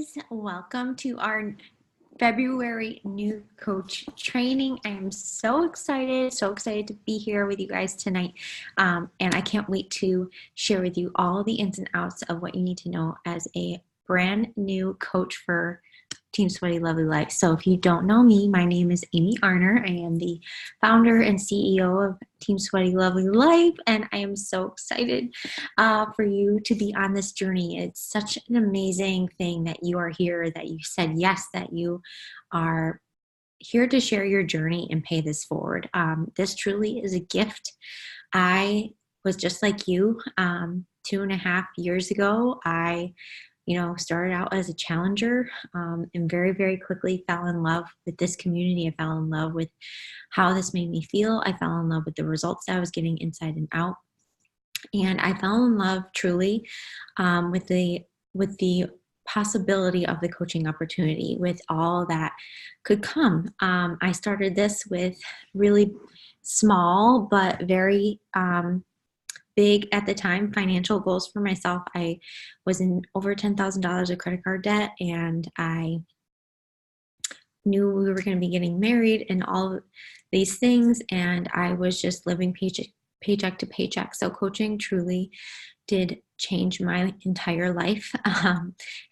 guys. Welcome to our February new coach training. I am so excited to be here with you guys tonight. And I can't wait to share with you all the ins and outs of what you need to know as a brand new coach for Team Sweaty Lovely Life. So if you don't know me, my name is Amy Arner. I am the founder and CEO of Team Sweaty Lovely Life, and I am so excited for you to be on this journey. It's such an amazing thing that you are here, that you said yes, that you are here to share your journey and pay this forward. This truly is a gift. I was just like you 2.5 years ago. I started out as a challenger and very, very quickly fell in love with this community. I fell in love with how this made me feel. I fell in love with the results that I was getting inside and out. And I fell in love truly with the possibility of the coaching opportunity, with all that could come. I started this with really small but very big at the time financial goals for myself. I was in over $10,000 of credit card debt, and I knew we were going to be getting married and all of these things, and I was just living paycheck to paycheck. So coaching truly did change my entire life.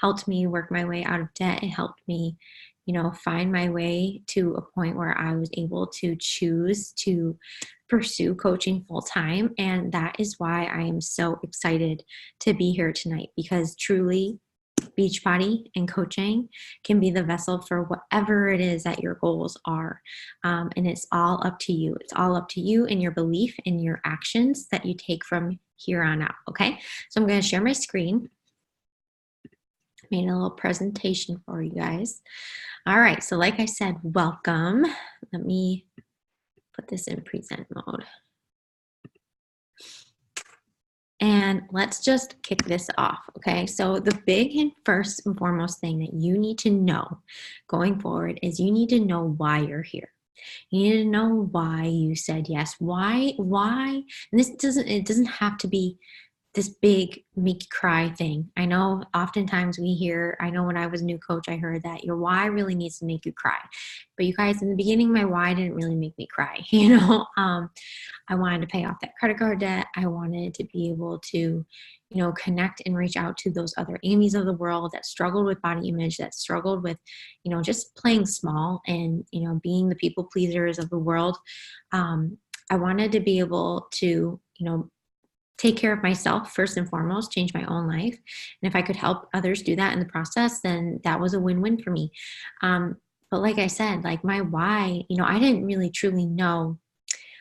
Helped me work my way out of debt. It helped me find my way to a point where I was able to choose to pursue coaching full time. And that is why I am so excited to be here tonight, because truly Beachbody and coaching can be the vessel for whatever it is that your goals are. And it's all up to you. It's all up to you and your belief and your actions that you take from here on out. Okay. So I'm going to share my screen. Made a little presentation for you guys. All right, so like I said, welcome. Let me put this in present mode. And let's just kick this off, okay? So the big and first and foremost thing that you need to know going forward is you need to know why you're here. You need to know why you said yes. Why? And it doesn't have to be this big make you cry thing. I know oftentimes I know when I was a new coach, I heard that your why really needs to make you cry. But you guys, in the beginning, my why didn't really make me cry. I wanted to pay off that credit card debt. I wanted to be able to, connect and reach out to those other Amy's of the world that struggled with body image, that struggled with, just playing small and, being the people pleasers of the world. I wanted to be able to, take care of myself first and foremost, change my own life. And if I could help others do that in the process, then that was a win-win for me. But like I said, like my why, I didn't really truly know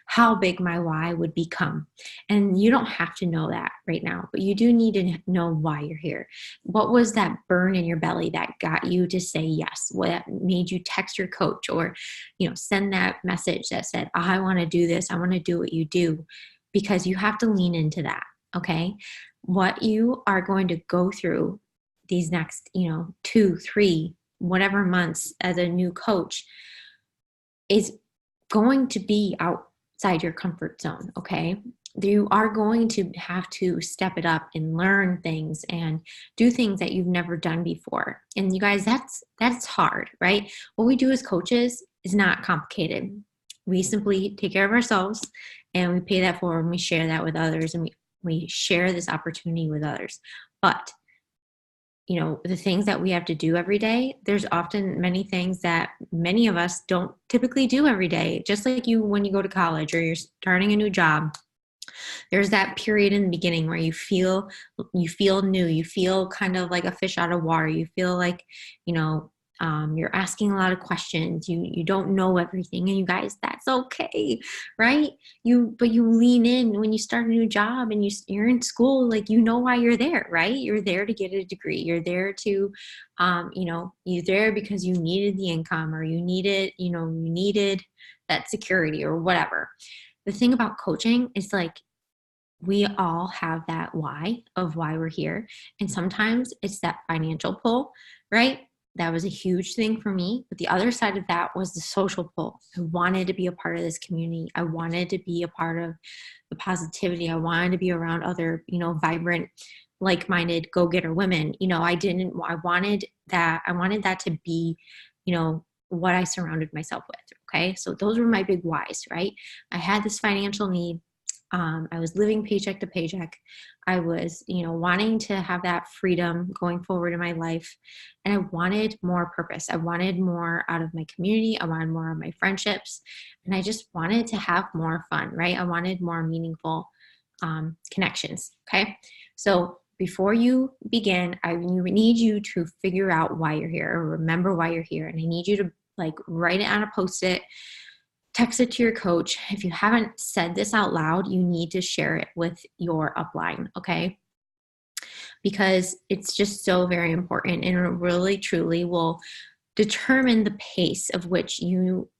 how big my why would become. And you don't have to know that right now, but you do need to know why you're here. What was that burn in your belly that got you to say yes? What made you text your coach or, send that message that said, I want to do this. I want to do what you do. Because you have to lean into that, okay? What you are going to go through these next, 2, 3, whatever months as a new coach is going to be outside your comfort zone, okay? You are going to have to step it up and learn things and do things that you've never done before. And you guys, that's hard, right? What we do as coaches is not complicated. We simply take care of ourselves and we pay that forward and we share that with others, and we share this opportunity with others. But, the things that we have to do every day, there's often many things that many of us don't typically do every day. Just like when you go to college or you're starting a new job, there's that period in the beginning where you feel new, you feel kind of like a fish out of water. You feel like, you're asking a lot of questions. You don't know everything, and you guys, that's okay, right? But you lean in when you start a new job and you're in school, like why you're there, right? You're there to get a degree. You're there to, you're there because you needed the income, or you needed that security or whatever. The thing about coaching is like we all have that why of why we're here, and sometimes it's that financial pull, right? That was a huge thing for me. But the other side of that was the social pull. I wanted to be a part of this community. I wanted to be a part of the positivity. I wanted to be around other, vibrant like-minded go-getter women. I wanted that to be, what I surrounded myself with. Okay. So those were my big whys, right? I had this financial need. I was living paycheck to paycheck. I was, wanting to have that freedom going forward in my life. And I wanted more purpose. I wanted more out of my community. I wanted more of my friendships. And I just wanted to have more fun, right? I wanted more meaningful connections. Okay. So before you begin, I need you to figure out why you're here, or remember why you're here. And I need you to write it on a Post-it, text it to your coach. If you haven't said this out loud, you need to share it with your upline, okay? Because it's just so very important, and it really truly will determine the pace of which you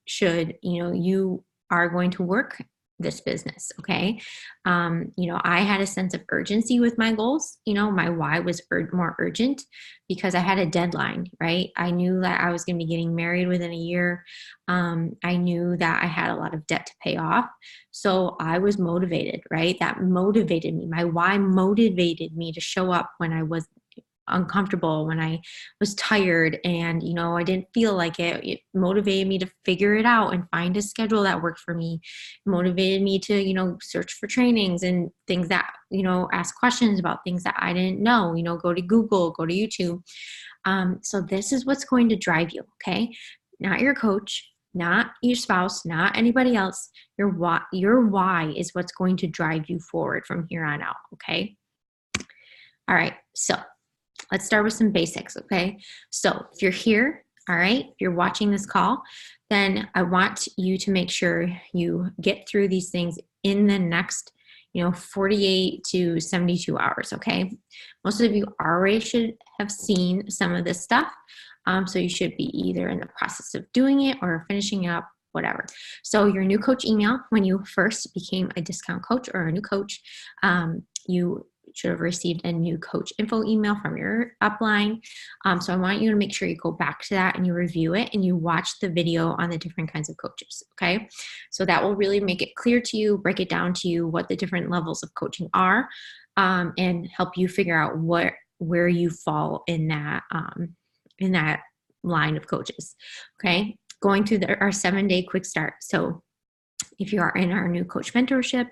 are going to work this business. Okay. I had a sense of urgency with my goals. My why was more urgent because I had a deadline, right? I knew that I was going to be getting married within a year. I knew that I had a lot of debt to pay off. So I was motivated, right? That motivated me. My why motivated me to show up when I was uncomfortable, when I was tired and, I didn't feel like it. It motivated me to figure it out and find a schedule that worked for me. It motivated me to, search for trainings and things that, ask questions about things that I didn't know, go to Google, go to YouTube. So this is what's going to drive you. Okay. Not your coach, not your spouse, not anybody else. Your why is what's going to drive you forward from here on out. Okay. All right. So let's start with some basics, okay? So if you're here, all right, if you're watching this call, then I want you to make sure you get through these things in the next, 48 to 72 hours, okay? Most of you already should have seen some of this stuff, so you should be either in the process of doing it or finishing up, whatever. So your new coach email, when you first became a discount coach or a new coach, you should have received a new coach info email from your upline. So I want you to make sure you go back to that and you review it and you watch the video on the different kinds of coaches. Okay. So that will really make it clear to you, break it down to you what the different levels of coaching are, and help you figure out where you fall in that line of coaches. Okay. Going through our 7-day quick start. So if you are in our new coach mentorship,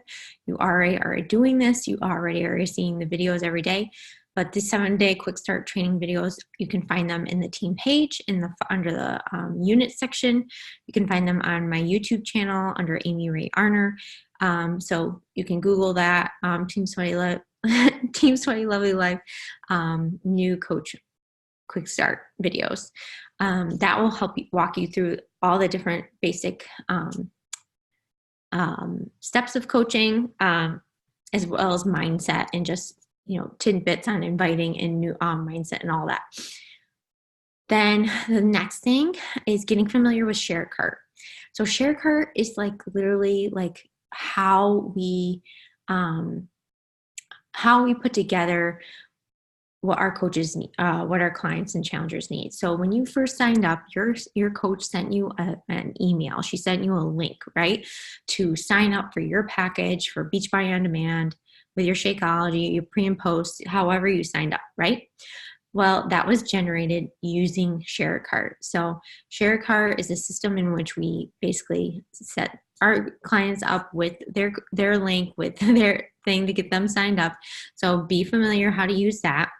you already are doing this, you already are seeing the videos every day. But the 7-day quick start training videos, you can find them in the team page under the unit section. You can find them on my YouTube channel under Amy Ray Arner. So you can Google that, Team Sweaty Lovely Life, new coach quick start videos. That will help you walk you through all the different basic steps of coaching, as well as mindset and just, tidbits on inviting and new mindset and all that. Then the next thing is getting familiar with ShareCart. So ShareCart is literally how we put together what our coaches need, what our clients and challengers need. So when you first signed up, your coach sent you an email. She sent you a link, right, to sign up for your package for Beachbody On Demand with your Shakeology, your pre and post, however you signed up, right? Well, that was generated using ShareCart. So ShareCart is a system in which we basically set our clients up with their link, with their thing to get them signed up. So be familiar how to use that.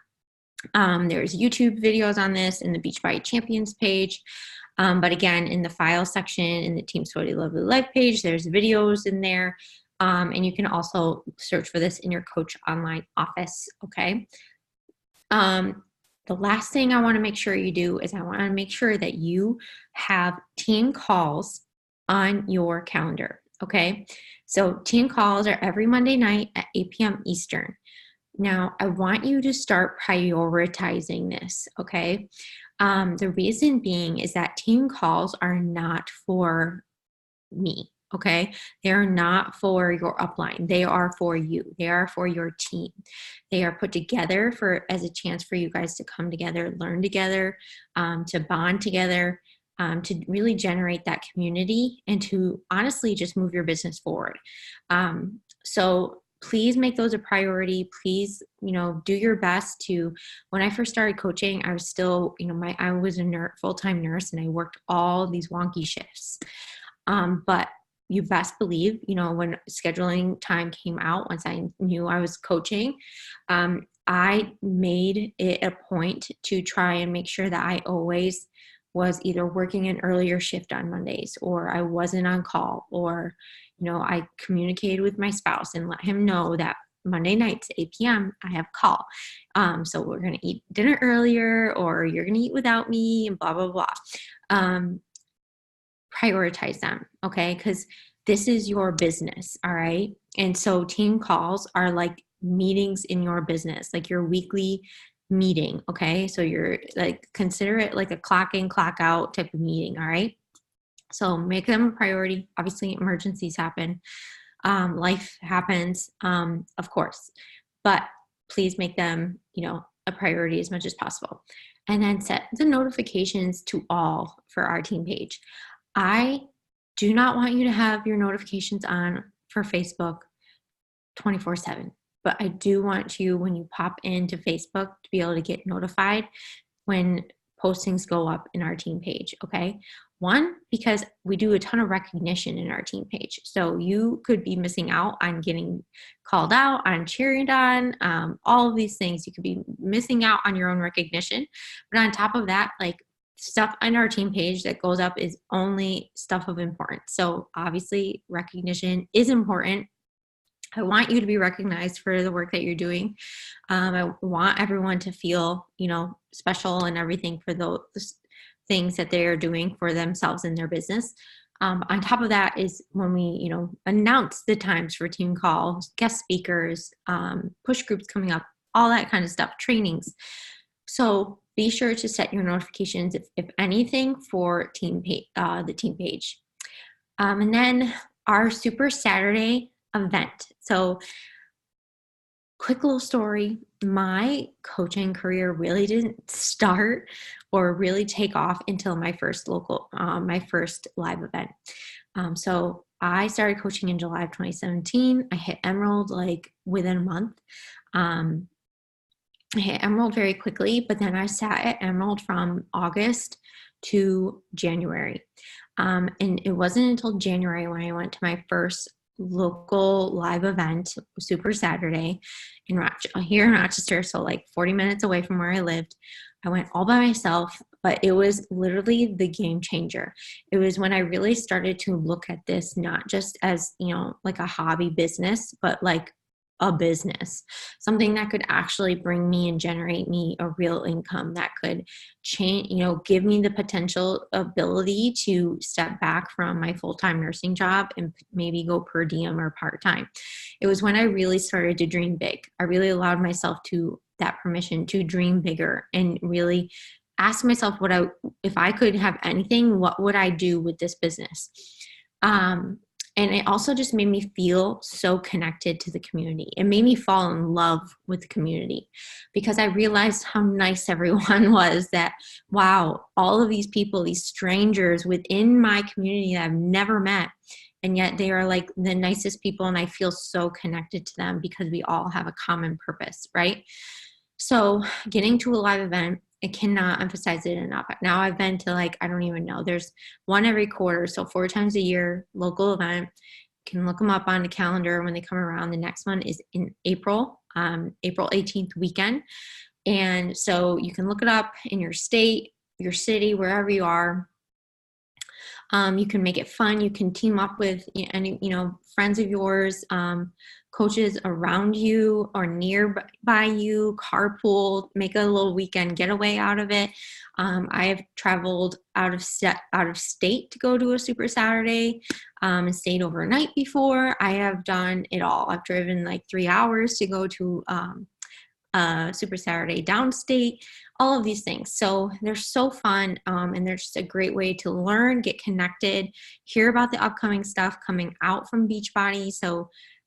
There's YouTube videos on this in the Beachbody Champions page. But again, in the file section, in the Team Sweaty Lovely Life page, there's videos in there. And you can also search for this in your coach online office, okay? The last thing I want to make sure you do is I want to make sure that you have team calls on your calendar, okay? So team calls are every Monday night at 8 p.m. Eastern. Now, I want you to start prioritizing this, okay? The reason being is that team calls are not for me, okay? They are not for your upline. They are for you. They are for your team. They are put together as a chance for you guys to come together, learn together, to bond together, to really generate that community and to honestly just move your business forward. So please make those a priority. Please, do your best to, when I first started coaching, I was still, I was a full-time nurse and I worked all these wonky shifts. But you best believe, when scheduling time came out, once I knew I was coaching, I made it a point to try and make sure that I always was either working an earlier shift on Mondays, or I wasn't on call, or, I communicated with my spouse and let him know that Monday nights, 8 p.m., I have call. So we're going to eat dinner earlier, or you're going to eat without me, and blah, blah, blah. Prioritize them, okay? Because this is your business, all right? And so team calls are like meetings in your business, like your weekly meeting, okay? So you're like, consider it like a clock in, clock out type of meeting, all right? So make them a priority. Obviously, emergencies happen. Life happens, of course. But please make them, a priority as much as possible. And then set the notifications to all for our team page. I do not want you to have your notifications on for Facebook 24/7, but I do want you, when you pop into Facebook, to be able to get notified when postings go up in our team page, okay? One, because we do a ton of recognition in our team page. So you could be missing out on getting called out, on cheered on, all of these things. You could be missing out on your own recognition. But on top of that, like, stuff on our team page that goes up is only stuff of importance. So obviously recognition is important. I want you to be recognized for the work that you're doing. I want everyone to feel, special and everything for those things that they are doing for themselves and their business. On top of that is when we, announce the times for team calls, guest speakers, push groups coming up, all that kind of stuff, trainings. So be sure to set your notifications, if anything, for the team page. And then our Super Saturday event. So quick little story. My coaching career really didn't start or really take off until my first live event. So I started coaching in July of 2017. I hit Emerald like within a month. I hit Emerald very quickly, but then I sat at Emerald from August to January. And it wasn't until January when I went to my first local live event, Super Saturday, here in Rochester, so like 40 minutes away from where I lived. I went all by myself, but it was literally the game changer. It was when I really started to look at this not just as, like a hobby business, but like a business, something that could actually bring me and generate me a real income that could change, give me the potential ability to step back from my full-time nursing job and maybe go per diem or part-time. It was when I really started to dream big. I really allowed myself that permission to dream bigger and really ask myself if I could have anything, what would I do with this business? And it also just made me feel so connected to the community. It made me fall in love with the community because I realized how nice everyone was, that, wow, all of these people, these strangers within my community that I've never met, and yet they are like the nicest people, and I feel so connected to them because we all have a common purpose, right? So getting to a live event, I cannot emphasize it enough. Now I've been to I don't even know. There's one every quarter. So 4 times a year, local event. You can look them up on the calendar when they come around. The next one is in April, April 18th weekend. And so you can look it up in your state, your city, wherever you are. You can make it fun. You can team up with any, friends of yours, coaches around you or nearby you, carpool, make a little weekend getaway out of it. I have traveled out of state to go to a Super Saturday and stayed overnight before. I have done it all. I've driven 3 hours to go to Super Saturday downstate, all of these things. So they're so fun, and they're just a great way to learn, get connected, hear about the upcoming stuff coming out from Beachbody.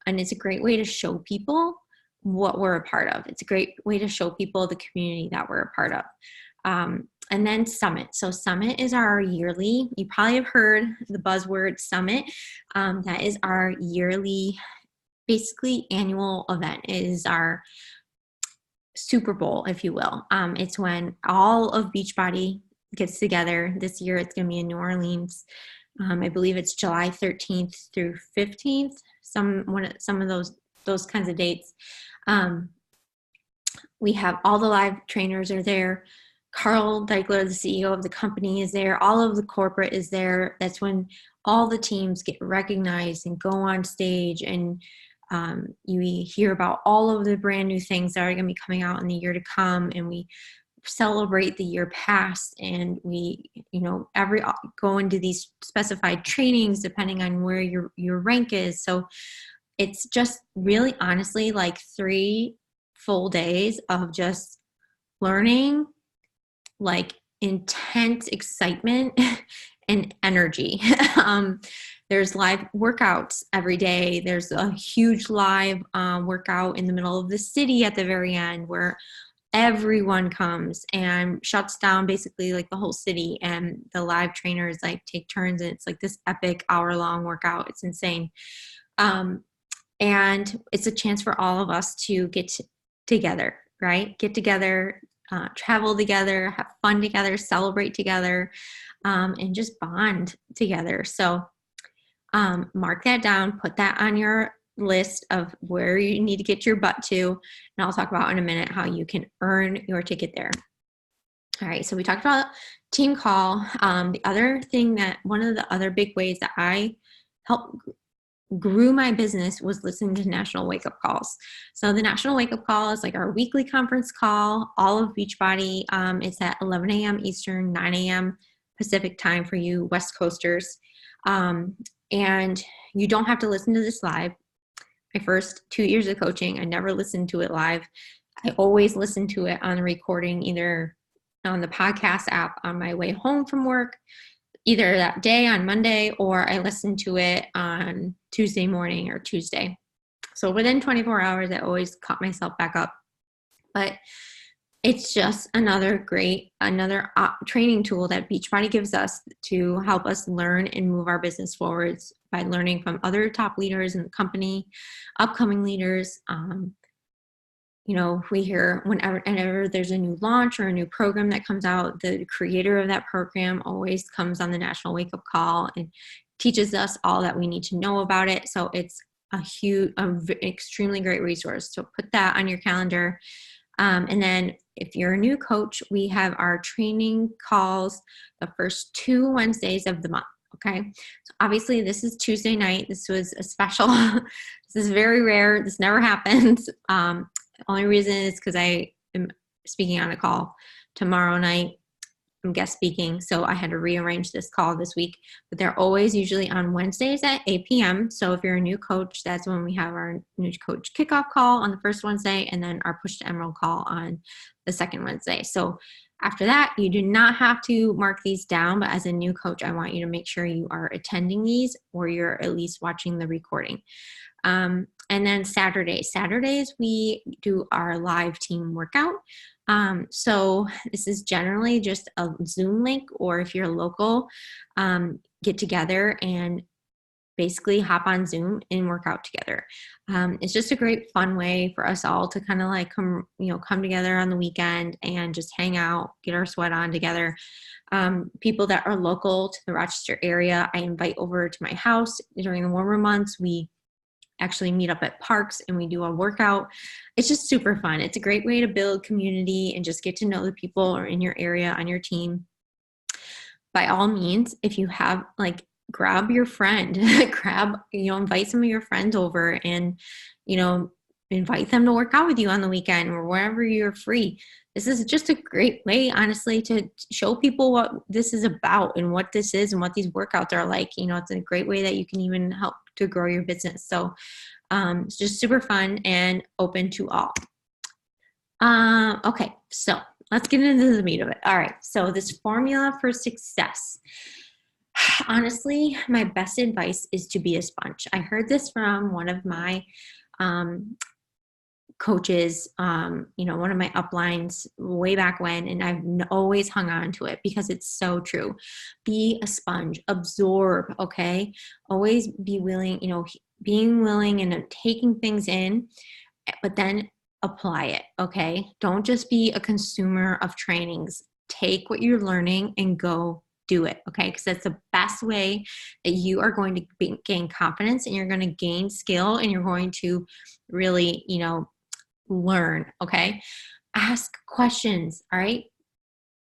And it's a great way to show people what we're a part of. It's a great way to show people the community that we're a part of. And then Summit. So Summit is our yearly, you probably have heard the buzzword Summit. That is our yearly basically annual event. It is our Super Bowl, if you will. It's when all of Beachbody gets together. This year it's going to be in New Orleans. I believe it's July 13th through 15th, some of those kinds of dates. We have all the live trainers are there. Carl Deichler, the CEO of the company, is there. All of the corporate is there. That's when all the teams get recognized and go on stage, and you hear about all of the brand new things that are going to be coming out in the year to come, and we celebrate the year past, and we go into these specified trainings depending on where your rank is. So it's just really honestly like 3 full days of just learning, like intense excitement and energy. There's live workouts every day. There's a huge live workout in the middle of the city at the very end where everyone comes and shuts down basically like the whole city, and the live trainers like take turns, and it's like this epic hour-long workout. It's insane. And it's a chance for all of us to get together, right? Get together, travel together, have fun together, celebrate together, and just bond together. So mark that down, put that on your list of where you need to get your butt to, and I'll talk about in a minute how you can earn your ticket there. All right, so we talked about team call. The other thing one of the other big ways that I grew my business was listening to National Wake Up Calls. So the National Wake Up Call is like our weekly conference call, all of Beachbody. It's at 11 a.m. Eastern, 9 a.m. Pacific time for you West Coasters. And you don't have to listen to this live. My first 2 years of coaching, I never listened to it live. I always listen to it on the recording, either on the podcast app on my way home from work, either that day on Monday, or I listen to it on Tuesday morning or Tuesday. So within 24 hours, I always caught myself back up. But it's just another training tool that Beachbody gives us to help us learn and move our business forwards by learning from other top leaders in the company, upcoming leaders. We hear whenever there's a new launch or a new program that comes out, the creator of that program always comes on the National Wake Up Call and teaches us all that we need to know about it. So it's extremely great resource. So put that on your calendar. And then if you're a new coach, we have our training calls the first 2 Wednesdays of the month. Okay. So obviously this is Tuesday night. This was a special. This is very rare. This never happens. The only reason is because I am speaking on a call tomorrow night. I'm guest speaking, so I had to rearrange this call this week. But they're always usually on Wednesdays at 8 p.m. So if you're a new coach, that's when we have our new coach kickoff call on the first Wednesday, and then our Push to Emerald call on the second Wednesday. So after that, you do not have to mark these down, but as a new coach, I want you to make sure you are attending these, or you're at least watching the recording. And then Saturdays, we do our live team workout. So this is generally just a Zoom link, or if you're local, get together and basically hop on Zoom and work out together. It's just a great fun way for us all to kind of like come together on the weekend and just hang out, get our sweat on together. People that are local to the Rochester area, I invite over to my house during the warmer months. We actually meet up at parks and we do a workout. It's just super fun. It's a great way to build community and just get to know the people or in your area on your team. By all means, if you have grab your friend, invite some of your friends over and, invite them to work out with you on the weekend or wherever you're free. This is just a great way, honestly, to show people what this is about and what this is and what these workouts are like. It's a great way that you can even help to grow your business. So it's just super fun and open to all. Okay, so let's get into the meat of it. All right, so this formula for success. Honestly, my best advice is to be a sponge. I heard this from one of my coaches, one of my uplines way back when, and I've always hung on to it because it's so true. Be a sponge, absorb, okay? Always be willing, being willing and taking things in, but then apply it, okay? Don't just be a consumer of trainings. Take what you're learning and go do it, okay? Because that's the best way that you are going to gain confidence, and you're going to gain skill, and you're going to really, learn, okay? Ask questions, all right?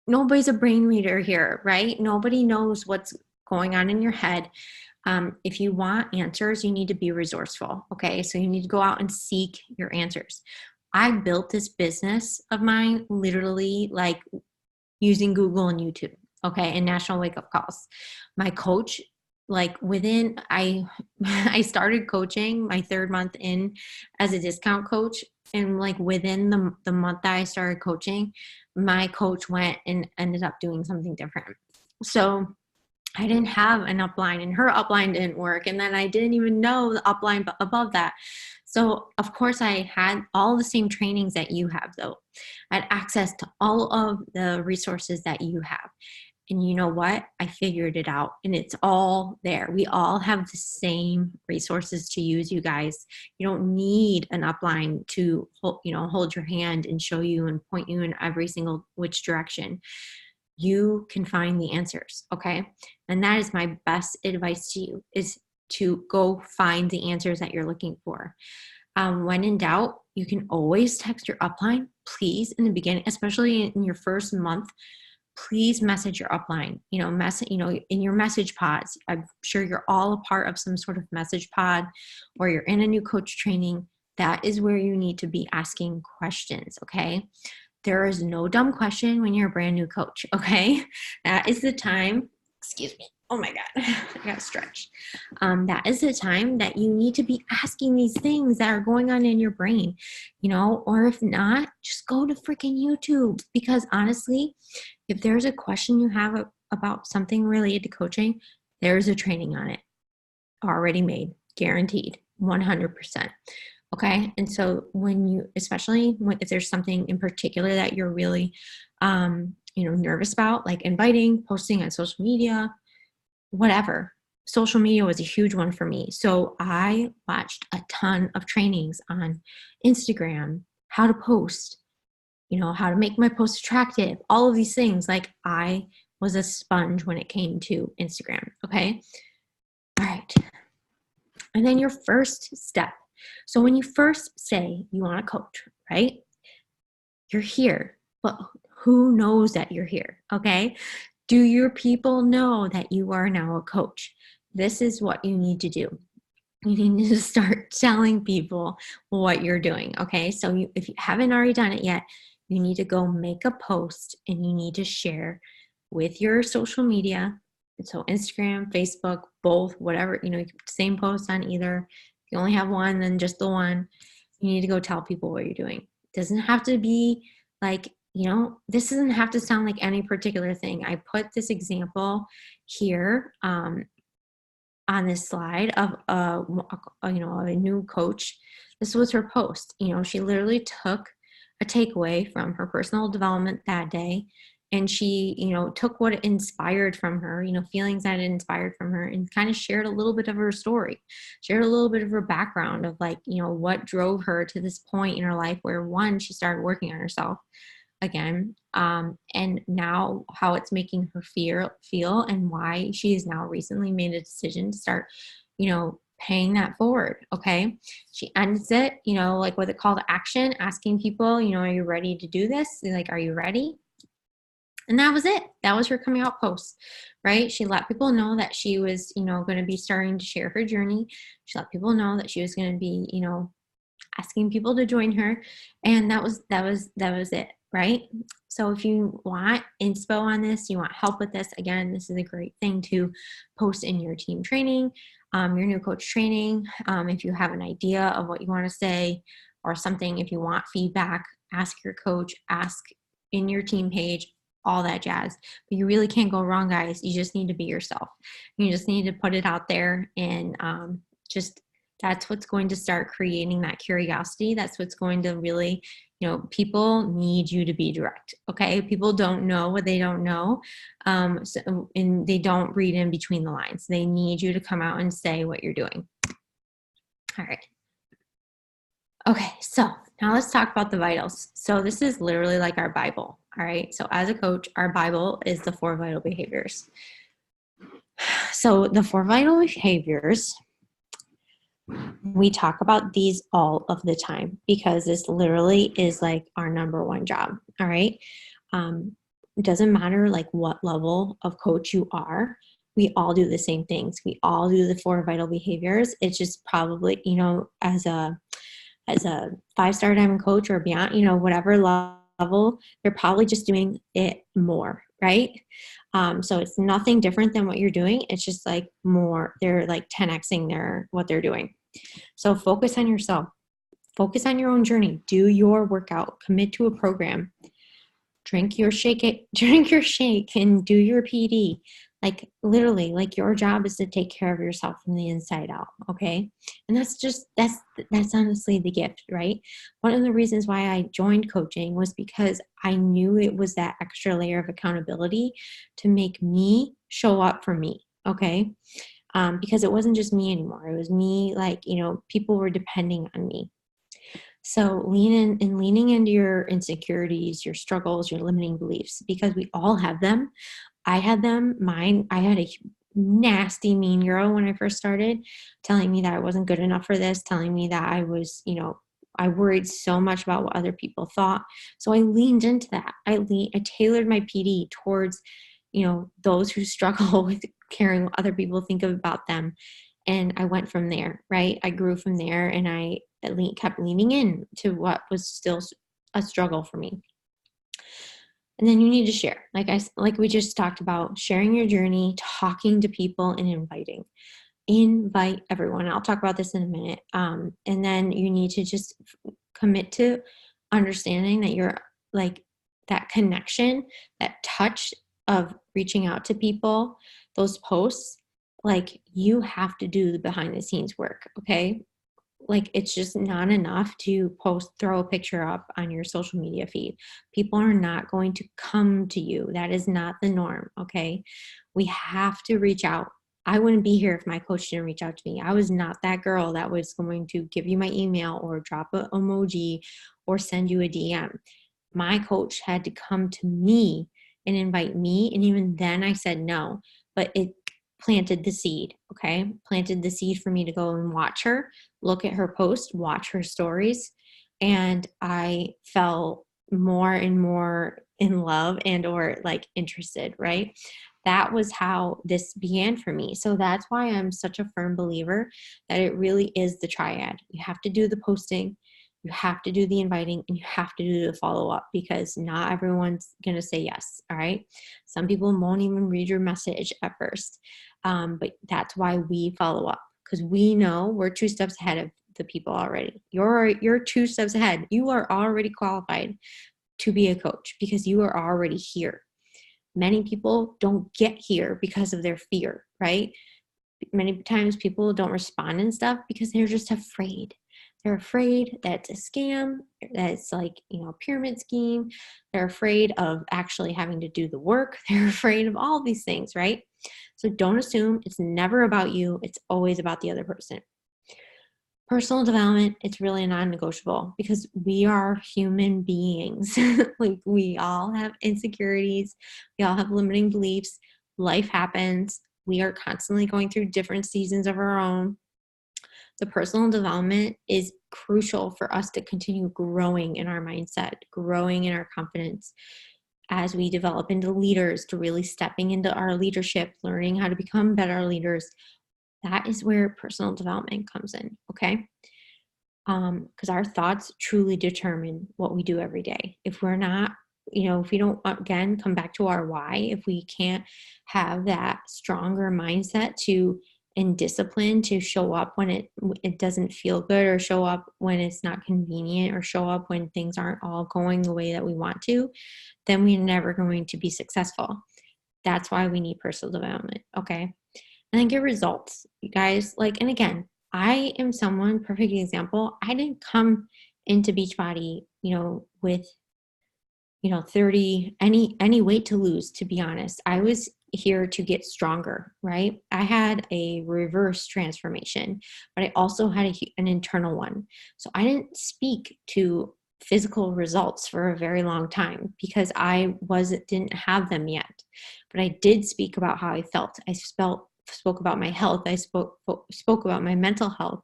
Nobody's a brain reader here, right? Nobody knows what's going on in your head. If you want answers, you need to be resourceful, okay? So you need to go out and seek your answers. I built this business of mine literally like using Google and YouTube, okay, and national wake up calls. My coach, like within, I started coaching my 3rd month in as a discount coach, and like within the month that I started coaching, my coach went and ended up doing something different. So I didn't have an upline, and her upline didn't work. And then I didn't even know the upline above that. So of course I had all the same trainings that you have though. I had access to all of the resources that you have. And you know what? I figured it out, and it's all there. We all have the same resources to use, you guys. You don't need an upline to hold your hand and show you and point you in every single which direction. You can find the answers, okay? And that is my best advice to you, is to go find the answers that you're looking for. When in doubt, you can always text your upline. Please, in the beginning, especially in your first month, please message your upline. In your message pods. I'm sure you're all a part of some sort of message pod, or you're in a new coach training. That is where you need to be asking questions, okay? There is no dumb question when you're a brand new coach, okay? That is the time, excuse me, oh my God, I got stretched. That is the time that you need to be asking these things that are going on in your brain, or if not, just go to freaking YouTube. Because honestly, if there's a question you have about something related to coaching, there's a training on it already made, guaranteed, 100%. Okay. And so especially if there's something in particular that you're really, nervous about, like inviting, posting on social media, whatever. Social media was a huge one for me. So I watched a ton of trainings on Instagram, how to post, how to make my post attractive, all of these things. Like I was a sponge when it came to Instagram. Okay. All right. And then your first step. So when you first say you want to coach, right? You're here, but who knows that you're here? Okay. Do your people know that you are now a coach? This is what you need to do. You need to start telling people what you're doing. Okay. So if you haven't already done it yet, you need to go make a post, and you need to share with your social media. So Instagram, Facebook, both, whatever, same post on either. If you only have one, then just the one. You need to go tell people what you're doing. It doesn't have to be like, this doesn't have to sound like any particular thing. I put this example here on this slide of a new coach. This was her post. She literally took a takeaway from her personal development that day, and she took what inspired from her, feelings that inspired from her, and kind of shared a little bit of her story, shared a little bit of her background of what drove her to this point in her life where, one, she started working on herself again, and now how it's making her feel, and why she has now recently made a decision to start paying that forward. Okay. She ends it, like with a call to action, asking people, are you ready to do this? Like, are you ready? And that was it. That was her coming out post, right? She let people know that she was, going to be starting to share her journey. She let people know that she was going to be, asking people to join her. And that was it, right? So if you want inspo on this, you want help with this, again, this is a great thing to post in your team training, your new coach training. If you have an idea of what you want to say or something, if you want feedback, ask your coach, ask in your team page, all that jazz. But you really can't go wrong, guys. You just need to be yourself. You just need to put it out there, and that's what's going to start creating that curiosity. That's what's going to really, people need you to be direct. Okay. People don't know what they don't know. And they don't read in between the lines. They need you to come out and say what you're doing. All right. Okay, so now let's talk about the vitals. So this is literally like our Bible. All right. So as a coach, our Bible is the 4 vital behaviors. So the 4 vital behaviors, we talk about these all of the time because this literally is like our number one job. All right. It doesn't matter like what level of coach you are. We all do the same things. We all do the 4 vital behaviors. It's just probably, as a 5-star diamond coach or beyond, whatever level, they're probably just doing it more, right? So it's nothing different than what you're doing. It's just like more, they're like 10xing what they're doing. So focus on yourself, focus on your own journey, do your workout, commit to a program, drink your shake and do your PD. Like literally, like your job is to take care of yourself from the inside out. Okay. And that's honestly the gift, right? One of the reasons why I joined coaching was because I knew it was that extra layer of accountability to make me show up for me. Okay. Because it wasn't just me anymore. It was me, like, people were depending on me. So leaning into your insecurities, your struggles, your limiting beliefs, because we all have them. I had them. I had a nasty mean girl when I first started, telling me that I wasn't good enough for this, telling me that I was, I worried so much about what other people thought. So I leaned into that. I tailored my PD towards, those who struggle with caring what other people think about them. And I went from there, right? I grew from there, and I kept leaning in to what was still a struggle for me. And then you need to share, like we just talked about, sharing your journey, talking to people, and invite everyone. I'll talk about this in a minute. And then you need to just commit to understanding that you're like that connection, that touch of reaching out to people, those posts, like you have to do the behind the scenes work. Okay. Like it's just not enough to throw a picture up on your social media feed. People are not going to come to you. That is not the norm. Okay. We have to reach out. I wouldn't be here if my coach didn't reach out to me. I was not that girl that was going to give you my email or drop an emoji or send you a DM. My coach had to come to me and invite me. And even then I said no, but it planted the seed. Okay. Planted the seed for me to go and watch her, look at her post, watch her stories. And I fell more and more in love and or like interested, right? That was how this began for me. So that's why I'm such a firm believer that it really is the triad. You have to do the posting, you have to do the inviting, and you have to do the follow-up, because not everyone's going to say yes. All right. Some people won't even read your message at first. But that's why we follow up, because we know we're 2 steps ahead of the people already. You're 2 steps ahead. You are already qualified to be a coach because you are already here. Many people don't get here because of their fear, right? Many times people don't respond and stuff because they're just afraid. They're afraid that it's a scam, that it's like, a pyramid scheme. They're afraid of actually having to do the work. They're afraid of all these things, right? So don't assume. It's never about you. It's always about the other person. Personal development, it's really non-negotiable because we are human beings. Like we all have insecurities. We all have limiting beliefs. Life happens. We are constantly going through different seasons of our own. The personal development is crucial for us to continue growing in our mindset, growing in our confidence as we develop into leaders, to really stepping into our leadership, learning how to become better leaders. That is where personal development comes in, okay? Because our thoughts truly determine what we do every day. If we're not, if we don't, again, come back to our why, if we can't have that stronger mindset and discipline to show up when it doesn't feel good, or show up when it's not convenient, or show up when things aren't all going the way that we want to, then we're never going to be successful. That's why we need personal development, okay? And then get results, you guys. And again, I am someone, perfect example. I didn't come into Beachbody, with 30, any weight to lose, to be honest. I was here to get stronger, right? I had a reverse transformation, but I also had an internal one. So I didn't speak to physical results for a very long time because didn't have them yet. But I did speak about how I felt. Spoke about my health. I spoke about my mental health,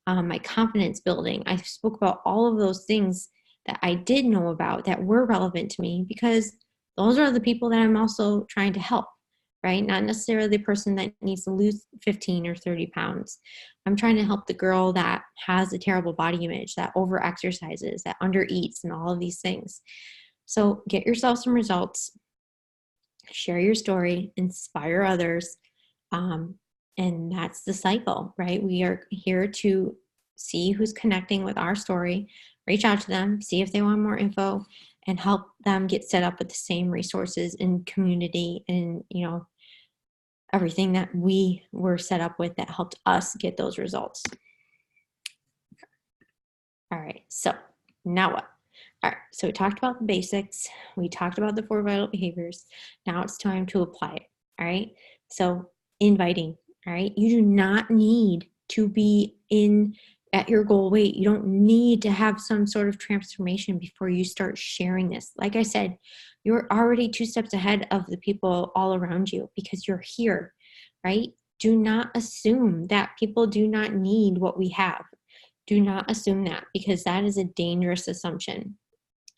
my confidence building. I spoke about all of those things that I did know about that were relevant to me, because those are the people that I'm also trying to help, right? Not necessarily the person that needs to lose 15 or 30 pounds. I'm trying to help the girl that has a terrible body image, that over exercises, that under eats, and all of these things. So get yourself some results, share your story, inspire others. And that's the cycle, right? We are here to see who's connecting with our story, reach out to them, see if they want more info, and help them get set up with the same resources and community and, everything that we were set up with that helped us get those results. All right, so now what? All right, so we talked about the basics. We talked about the 4 vital behaviors. Now it's time to apply it, all right? So inviting, all right? You do not need to be at your goal weight. You don't need to have some sort of transformation before you start sharing this. Like I said, you're already 2 steps ahead of the people all around you because you're here, right? Do not assume that people do not need what we have. Do not assume that, because that is a dangerous assumption.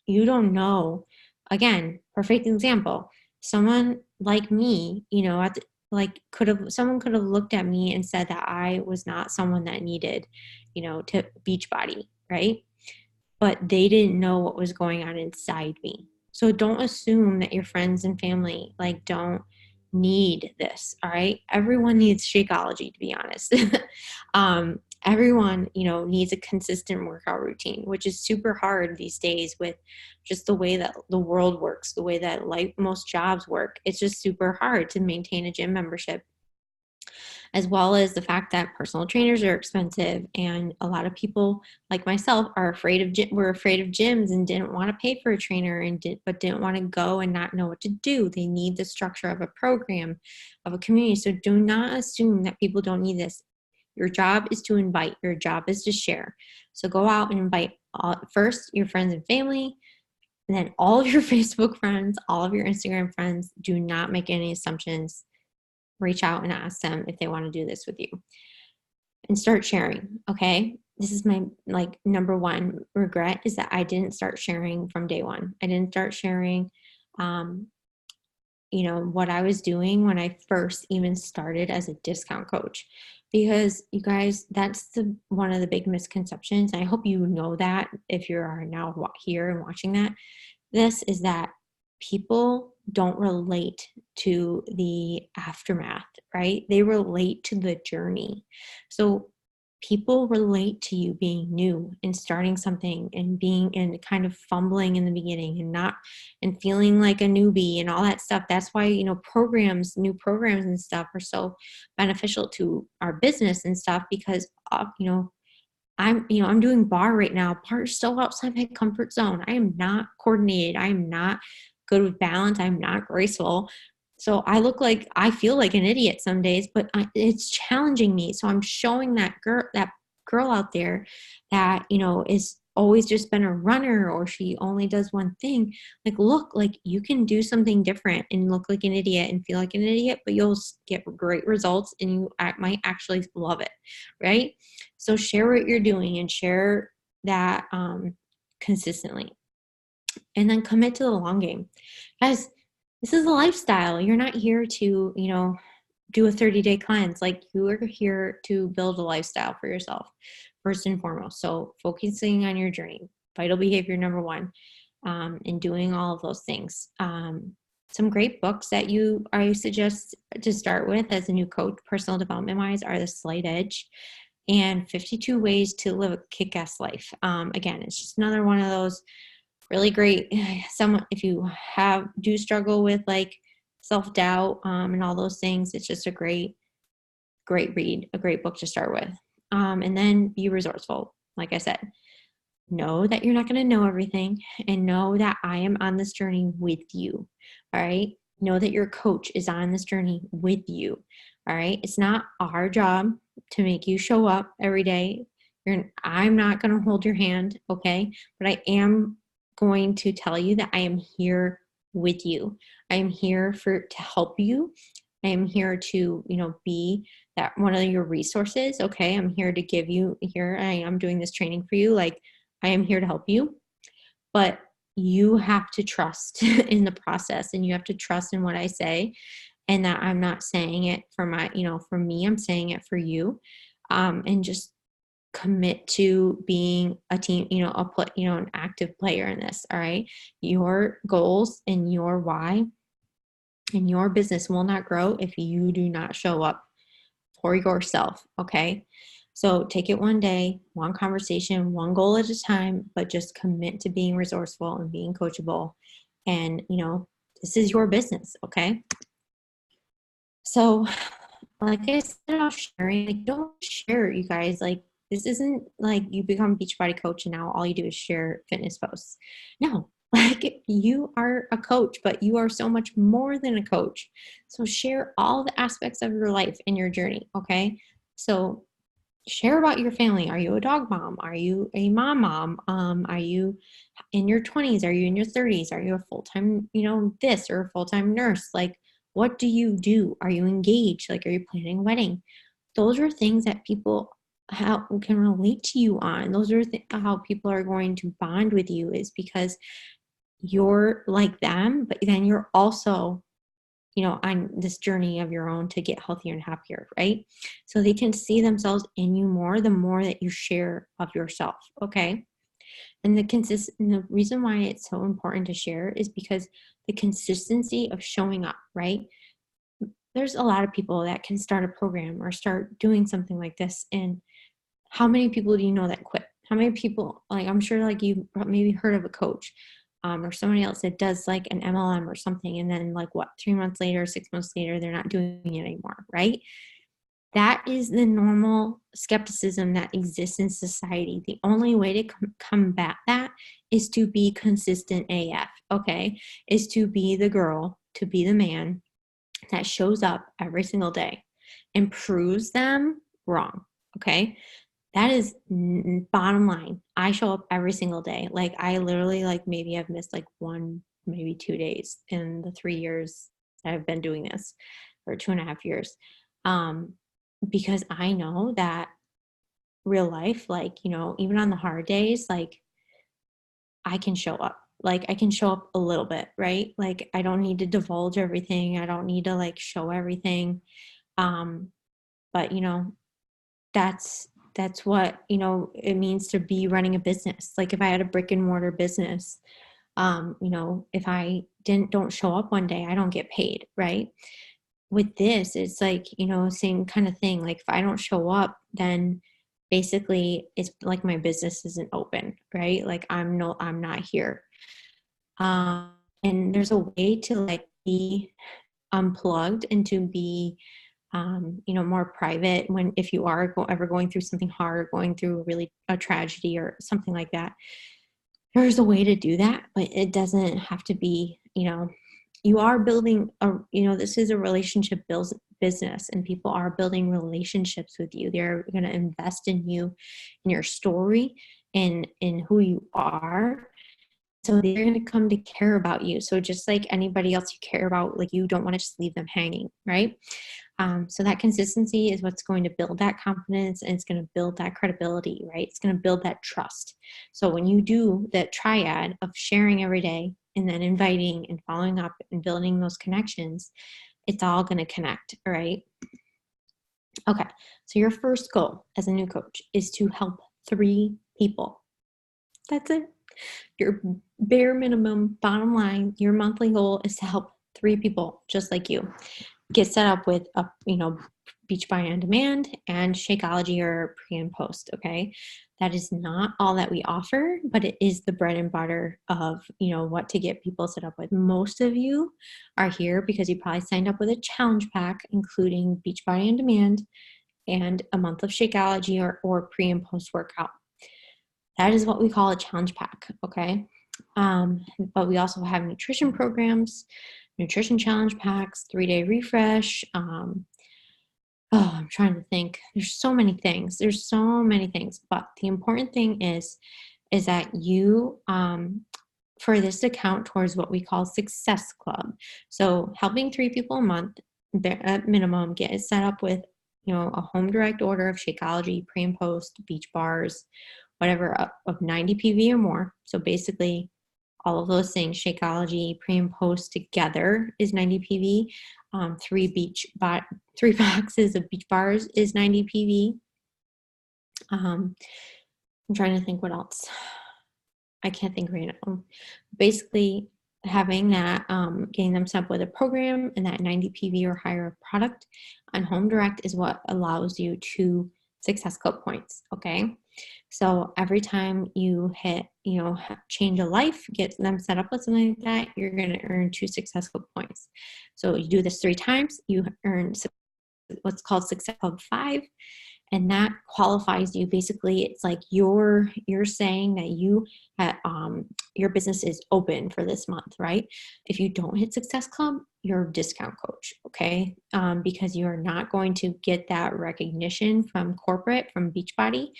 You don't know. Again, perfect example. Someone like me, someone could have looked at me and said that I was not someone that needed, to beach body, right? But they didn't know what was going on inside me. So don't assume that your friends and family don't need this. All right. Everyone needs Shakeology, to be honest. Everyone, needs a consistent workout routine, which is super hard these days with just the way that the world works, the way that most jobs work. It's just super hard to maintain a gym membership, as well as the fact that personal trainers are expensive, and a lot of people like myself were afraid of gyms and didn't want to pay for a trainer but didn't want to go and not know what to do. They need the structure of a program, of a community. So do not assume that people don't need this. Your job is to invite. Your job is to share. So go out and invite first your friends and family, and then all of your Facebook friends, all of your Instagram friends. Do not make any assumptions. Reach out and ask them if they want to do this with you, and start sharing. Okay. This is my number one regret, is that I didn't start sharing from day one. I didn't start sharing, what I was doing when I first even started as a discount coach, because you guys, that's one of the big misconceptions. And I hope you know that if you are now here and watching this is that people don't relate to the aftermath, right? They relate to the journey. So people relate to you being new and starting something and being and kind of fumbling in the beginning and feeling like a newbie and all that stuff. That's why, new programs and stuff are so beneficial to our business and stuff, because, I'm doing bar right now. Bar is so outside my comfort zone. I am not coordinated. I am not good with balance. I'm not graceful. So I feel like an idiot some days, but it's challenging me. So I'm showing that girl out there that, is always just been a runner, or she only does one thing. Look, you can do something different and look like an idiot and feel like an idiot, but you'll get great results and you might actually love it. Right? So share what you're doing and share that consistently, and then commit to the long game. Guys, this is a lifestyle. You're not here to, do a 30-day cleanse. You are here to build a lifestyle for yourself, first and foremost. So focusing on your journey, vital behavior number 1, and doing all of those things. Some great books that I suggest to start with as a new coach, personal development wise, are The Slight Edge and 52 Ways to Live a Kick-Ass Life. Again, it's just another one of those really great. If you do struggle with self-doubt and all those things, it's just a great read, a great book to start with. And then be resourceful. Like I said, know that you're not going to know everything, and know that I am on this journey with you. All right. Know that your coach is on this journey with you. All right. It's not our job to make you show up every day. I'm not going to hold your hand. Okay. But I am going to tell you that I am here with you. I am here to help you. I am here to, be that one of your resources. Okay. I'm here to give you, here I am doing this training for you. Like, I am here to help you. But you have to trust in the process, and you have to trust in what I say, and that I'm not saying it for for me, I'm saying it for you. And just commit to being a team, an active player in this. All right. Your goals and your why and your business will not grow if you do not show up for yourself. Okay. So take it one day, one conversation, one goal at a time, but just commit to being resourceful and being coachable. And, this is your business. Okay. So, like I said about sharing, like, don't share, you guys. Like, this isn't like you become a Beachbody coach and now all you do is share fitness posts. No, like, you are a coach, but you are so much more than a coach. So share all the aspects of your life and your journey. Okay. So share about your family. Are you a dog mom? Are you a mom? Are you in your 20s? Are you in your 30s? Are you a full-time, this or a full-time nurse? Like, what do you do? Are you engaged? Like, are you planning a wedding? Those are things that people can relate to you on. Those are how people are going to bond with you, is because you're like them, but then you're also on this journey of your own to get healthier and happier, right? So they can see themselves in you more the more that you share of yourself, okay? And the reason why it's so important to share is because the consistency of showing up, right? There's a lot of people that can start a program or start doing something like this, and how many people do you know that quit? How many people, like, I'm sure, like, you maybe heard of a coach or somebody else that does like an MLM or something, and then, like, 3 months later, 6 months later, they're not doing it anymore, right? That is the normal skepticism that exists in society. The only way to combat that is to be consistent AF, okay? Is to be the girl, to be the man that shows up every single day and proves them wrong, okay? That is bottom line. I show up every single day. Like, I literally, like, maybe I've missed like 1, maybe 2 days in the 3 years that I've been doing this, or 2.5 years. Because I know that real life, like, even on the hard days, like, I can show up. Like, I can show up a little bit, right? Like, I don't need to divulge everything. I don't need to, like, show everything. But that's what it means to be running a business. Like, if I had a brick and mortar business, if I don't show up one day, I don't get paid, right? With this, it's like, same kind of thing. Like, if I don't show up, then basically it's like my business isn't open, right? Like, I'm not here. And there's a way to, like, be unplugged and to be more private if you are ever going through something hard, going through a tragedy or something like that. There's a way to do that, but it doesn't have to be, you are building this is a relationship business, and people are building relationships with you. They're going to invest in you, in your story, and in who you are. So they're going to come to care about you. So just like anybody else you care about, like, you don't want to just leave them hanging, right? So that consistency is what's going to build that confidence, and it's going to build that credibility, right? It's going to build that trust. So when you do that triad of sharing every day and then inviting and following up and building those connections, it's all going to connect, right? Okay, so your first goal as a new coach is to help 3 people. That's it. Your bare minimum, bottom line, your monthly goal is to help 3 people just like you get set up with a Beachbody on Demand and Shakeology, or pre and post. Okay, that is not all that we offer, but it is the bread and butter of what to get people set up with. Most of you are here because you probably signed up with a challenge pack, including Beachbody on Demand and a month of Shakeology or pre and post workout. That is what we call a challenge pack, okay? But we also have nutrition programs. nutrition challenge packs, 3-day refresh. I'm trying to think. There's so many things. But the important thing is that you, for this to count towards what we call Success Club. So helping 3 people a month at minimum get it set up with, a home direct order of Shakeology, pre and post, beach bars, whatever, of 90 PV or more. So basically all of those things, Shakeology, pre and post together is 90 PV. 3 boxes of beach bars is 90 PV. I'm trying to think what else. I can't think right now. Basically, having that, getting them set up with a program and that 90 PV or higher product on Home Direct is what allows you to Success Club points. Okay. So every time you hit, change a life, get them set up with something like that, you're going to earn 2 Success Club points. So you do this 3 times, you earn what's called Success Club 5. And that qualifies you. Basically, it's like you're saying that your business is open for this month, right? If you don't hit Success Club, you're a discount coach, okay? Because you are not going to get that recognition from corporate, from Beachbody,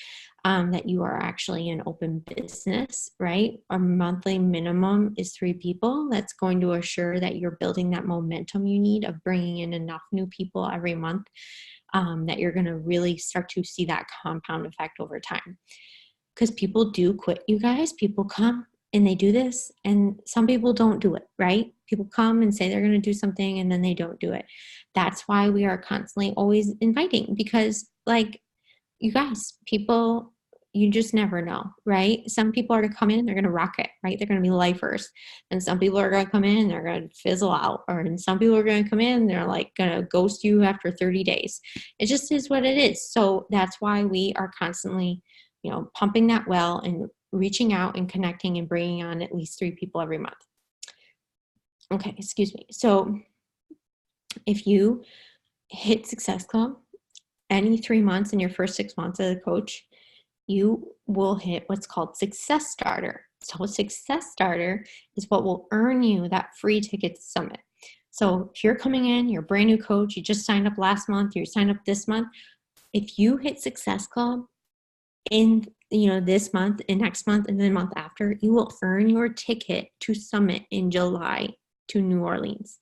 that you are actually an open business, right? A monthly minimum is 3 people. That's going to assure that you're building that momentum you need of bringing in enough new people every month. That you're going to really start to see that compound effect over time. Because people do quit, you guys. People come and they do this, and some people don't do it, right? People come and say they're going to do something, and then they don't do it. That's why we are constantly always inviting, because, you guys, people, you just never know, right? Some people are going to come in, they're going to rock it, right? They're going to be lifers. And some people are going to come in and they're going to fizzle out. And some people are going to come in and they're going to ghost you after 30 days. It just is what it is. So that's why we are constantly, pumping that well and reaching out and connecting and bringing on at least 3 people every month. Okay, excuse me. So if you hit Success Club any 3 months in your first 6 months as a coach, you will hit what's called Success Starter. So Success Starter is what will earn you that free ticket to Summit. So if you're coming in, you're a brand new coach, you just signed up last month, you signed up this month. If you hit Success Club in this month and next month and the month after, you will earn your ticket to Summit in July to New Orleans.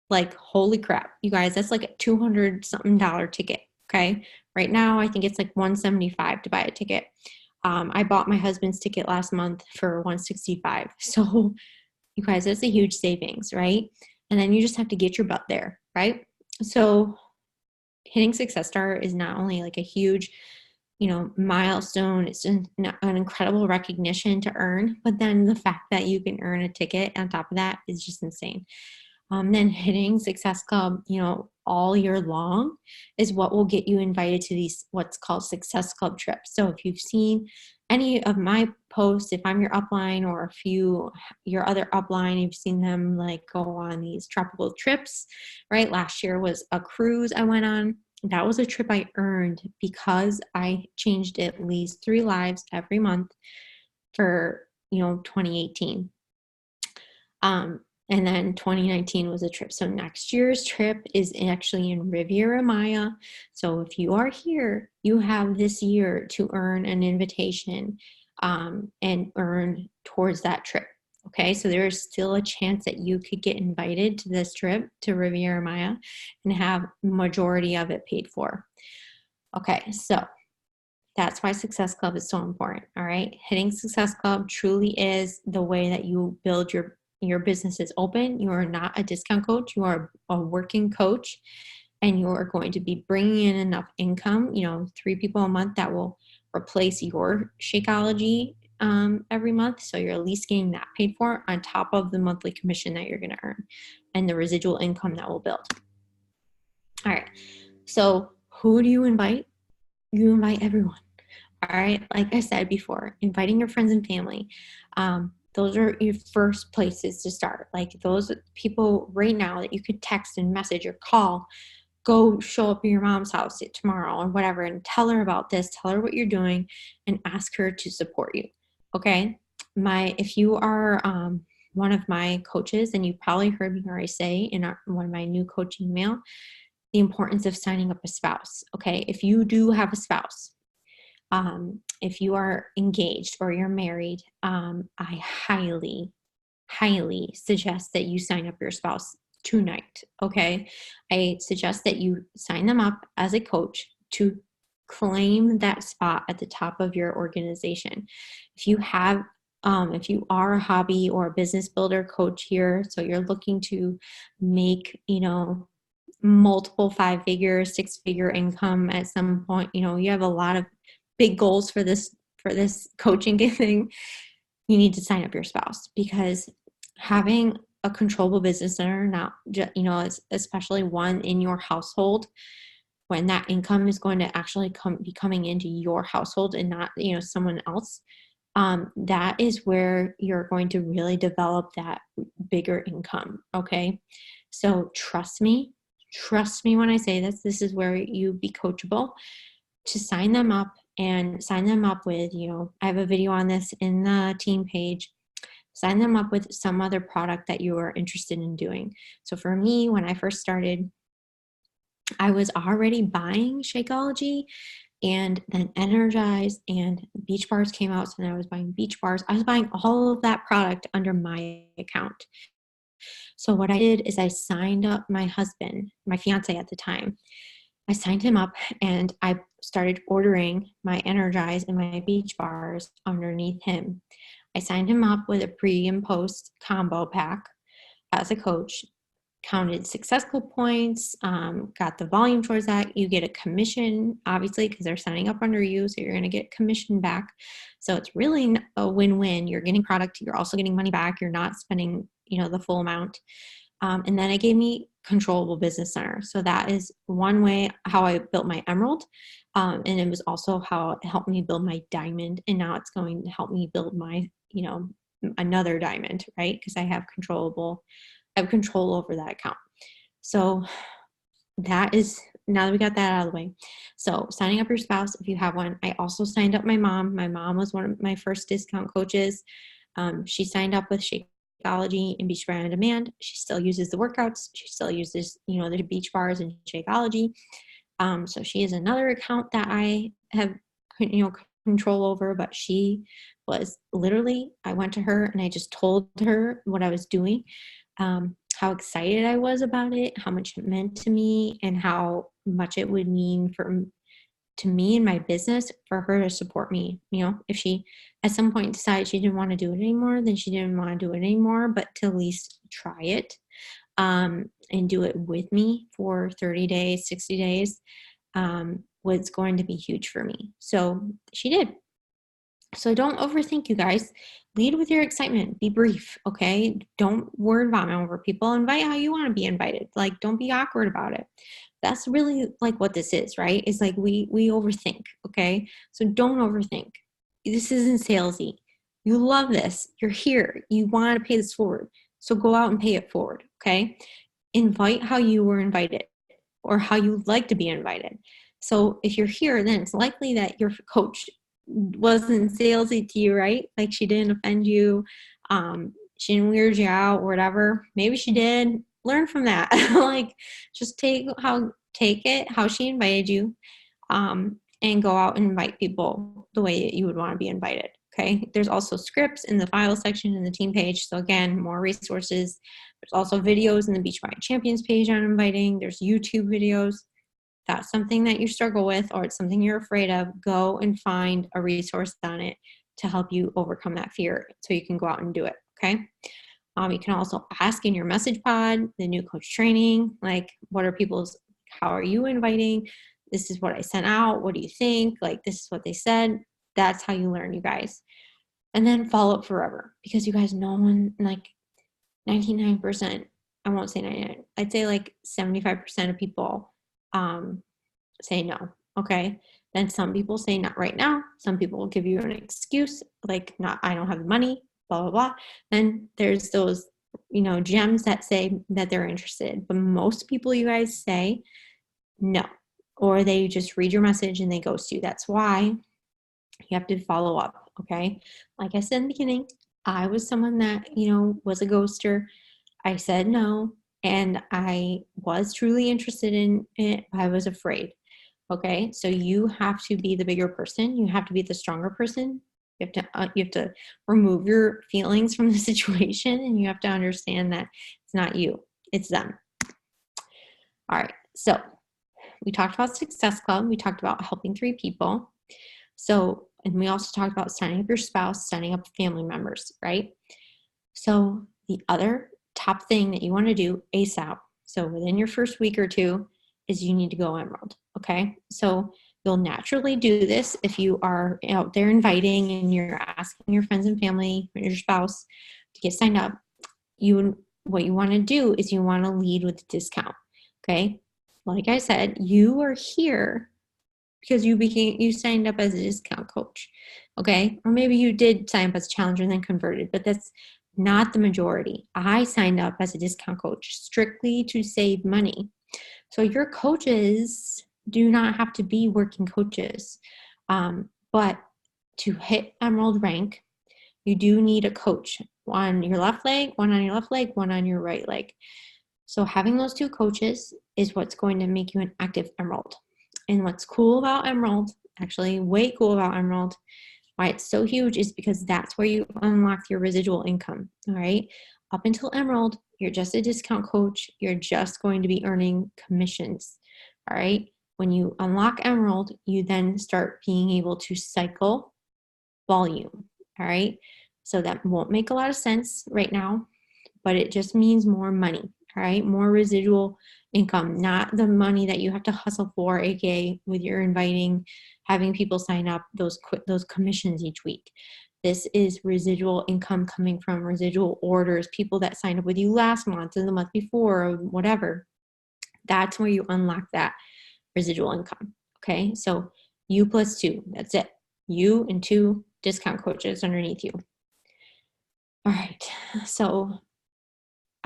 Holy crap, you guys, that's like a $200 something ticket. Okay. Right now, I think it's like $175 to buy a ticket. I bought my husband's ticket last month for $165. So you guys, that's a huge savings, right? And then you just have to get your butt there, right? So hitting Success Star is not only like a huge, milestone, it's an incredible recognition to earn, but then the fact that you can earn a ticket on top of that is just insane. Then hitting Success Club, all year long is what will get you invited to these what's called Success Club trips. So if you've seen any of my posts, if I'm your upline or if your other upline, you've seen them go on these tropical trips, right? Last year was a cruise I went on. That was a trip I earned because I changed at least 3 lives every month for, 2018. And then 2019 was a trip. So next year's trip is actually in Riviera Maya. So if you are here, you have this year to earn an invitation and earn towards that trip. Okay, so there is still a chance that you could get invited to this trip to Riviera Maya and have majority of it paid for. Okay, so that's why Success Club is so important. All right, hitting Success Club truly is the way that you build your business is open. You are not a discount coach. You are a working coach, and you are going to be bringing in enough income, 3 people a month that will replace your Shakeology every month. So you're at least getting that paid for on top of the monthly commission that you're going to earn and the residual income that will build. All right. So who do you invite? You invite everyone. All right. Like I said before, inviting your friends and family. Those are your first places to start. Those people right now that you could text and message or call, go show up at your mom's house tomorrow or whatever and tell her about this, tell her what you're doing and ask her to support you. Okay. If you are one of my coaches, and you probably heard me already say in one of my new coaching email, the importance of signing up a spouse. Okay, if you do have a spouse, if you are engaged or you're married, I highly suggest that you sign up your spouse tonight. Okay, I suggest that you sign them up as a coach to claim that spot at the top of your organization. If you have if you are a hobby or a business builder coach here, so you're looking to make, multiple 5-figure, 6-figure income at some point, you have a lot of big goals for this coaching thing, you need to sign up your spouse, because having a controllable business owner, not just, especially one in your household, when that income is going to actually be coming into your household and not, someone else, that is where you're going to really develop that bigger income. Okay. So trust me when I say this is where you be coachable, to sign them up, and sign them up with, I have a video on this in the team page. Sign them up with some other product that you are interested in doing. So for me, when I first started, I was already buying Shakeology, and then Energize and Beach Bars came out. So then I was buying Beach Bars. I was buying all of that product under my account. So what I did is I signed up my husband, my fiance at the time. I signed him up, and I started ordering my Energize and my Beach Bars underneath him. I signed him up with a pre and post combo pack as a coach, counted successful points, got the volume towards that. You get a commission, obviously, because they're signing up under you, so you're going to get commission back. So it's really a win-win. You're getting product, you're also getting money back. You're not spending, the full amount. And then it gave me controllable business center. So that is one way how I built my emerald. And it was also how it helped me build my diamond. And now it's going to help me build my, another diamond, right? Because I have control over that account. So that is, now that we got that out of the way. So signing up your spouse, if you have one. I also signed up my mom. My mom was one of my first discount coaches. She signed up with Shakeology and Beach Bar on Demand. She still uses the workouts. She still uses, the Beach Bars and Shakeology. So she is another account that I have, control over, but she was literally, I went to her and I just told her what I was doing, how excited I was about it, how much it meant to me, and how much it would mean to me and my business for her to support me. If she at some point decided she didn't want to do it anymore, then she didn't want to do it anymore, but to at least try it, and do it with me for 30 days, 60 days, was going to be huge for me. So she did. So don't overthink, you guys. Lead with your excitement. Be brief, okay? Don't word vomit over people. Invite how you want to be invited. Like, don't be awkward about it. That's really like what this is, right? It's like we overthink, okay? So don't overthink. This isn't salesy. You love this. You're here. You want to pay this forward. So go out and pay it forward, okay? Invite how you were invited or how you'd like to be invited. So if you're here, then it's likely that your coach wasn't salesy to you, right? Like she didn't offend you. She didn't weird you out or whatever. Maybe she did. Learn from that. Like just take it how she invited you, and go out and invite people the way that you would want to be invited. Okay. There's also scripts in the file section in the team page. So again, more resources. There's also videos in the Beachbody Champions page on inviting. There's YouTube videos. That's something that you struggle with, or it's something you're afraid of, go and find a resource on it to help you overcome that fear so you can go out and do it. Okay. You can also ask in your message pod, the new coach training, like how are you inviting? This is what I sent out. What do you think? Like, this is what they said. That's how you learn, you guys. And then follow up forever, because you guys, no one, like 99%, I won't say 99, I'd say like 75% of people say no. Okay. Then some people say not right now. Some people will give you an excuse, like I don't have the money, blah, blah, blah. Then there's those, gems that say that they're interested. But most people, you guys, say no, or they just read your message and they ghost you. That's why you have to follow up. Okay. Like I said in the beginning, I was someone that, was a ghoster. I said no, and I was truly interested in it. I was afraid. Okay, so you have to be the bigger person. You have to be the stronger person. You have to remove your feelings from the situation, and you have to understand that it's not you, it's them. All right, so we talked about Success Club. We talked about helping 3 people. So, and we also talked about signing up your spouse, signing up family members, right? So the other top thing that you want to do ASAP, so within your first week or 2, is you need to go Emerald, okay? So you'll naturally do this if you are out there inviting and you're asking your friends and family, your spouse to get signed up. What you want to do is you want to lead with a discount, okay? Like I said, you are here because you signed up as a discount coach, okay? Or maybe you did sign up as a challenger and then converted, but that's not the majority. I signed up as a discount coach strictly to save money. So your coaches do not have to be working coaches, but to hit Emerald rank, you do need a coach on your left leg, one on your left leg, one on your right leg. So having those 2 coaches is what's going to make you an active Emerald. And what's cool about Emerald, actually way cool about Emerald, why it's so huge, is because that's where you unlock your residual income. All right. Up until Emerald, you're just a discount coach. You're just going to be earning commissions. All right. When you unlock Emerald, you then start being able to cycle volume. All right. So that won't make a lot of sense right now, but it just means more money. All right, more residual income, not the money that you have to hustle for, aka with your inviting, having people sign up, those commissions each week. This is residual income coming from residual orders, people that signed up with you last month and the month before, or whatever. That's where you unlock that residual income. Okay, so you plus 2, that's it. You and 2 discount coaches underneath you. All right, so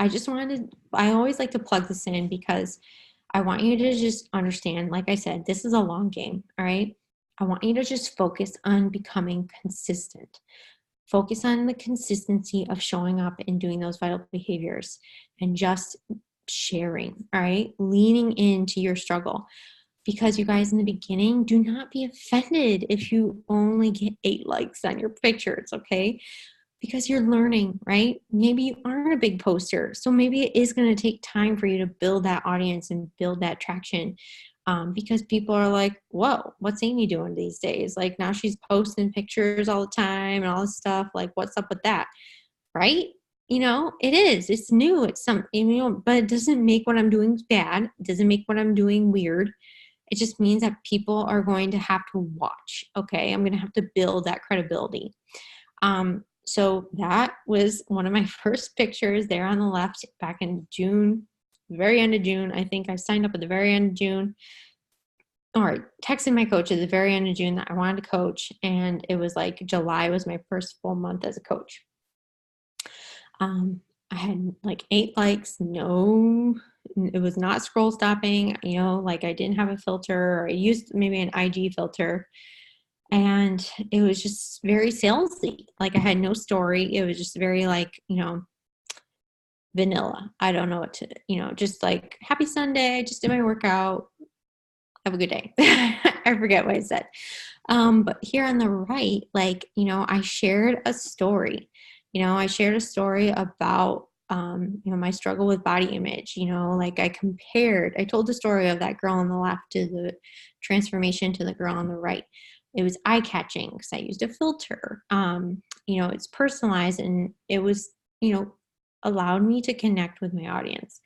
I always like to plug this in because I want you to just understand, like I said, this is a long game, all right? I want you to just focus on becoming consistent. Focus on the consistency of showing up and doing those vital behaviors and just sharing, all right? Leaning into your struggle. Because you guys, in the beginning, do not be offended if you only get 8 likes on your pictures, okay? Because you're learning, right? Maybe you aren't a big poster. So maybe it is going to take time for you to build that audience and build that traction, because people are like, whoa, what's Amy doing these days? Like, now she's posting pictures all the time and all this stuff. Like, what's up with that? Right? It is. It's new. It's something, but it doesn't make what I'm doing bad. It doesn't make what I'm doing weird. It just means that people are going to have to watch. Okay. I'm going to have to build that credibility. So that was one of my first pictures there on the left back in June, very end of June. I think I signed up at the very end of June, or texted my coach at the very end of June that I wanted to coach. And it was like July was my first full month as a coach. I had like 8 likes. No, it was not scroll stopping, like I didn't have a filter, or I used maybe an IG filter. And it was just very salesy. Like, I had no story. It was just very vanilla. I don't know what to, just like, happy Sunday. I just did my workout. Have a good day. I forget what I said. But here on the right, I shared a story. I shared a story about, my struggle with body image. I told the story of that girl on the left to the transformation to the girl on the right. It was eye-catching because I used a filter. It's personalized, and it was, allowed me to connect with my audience.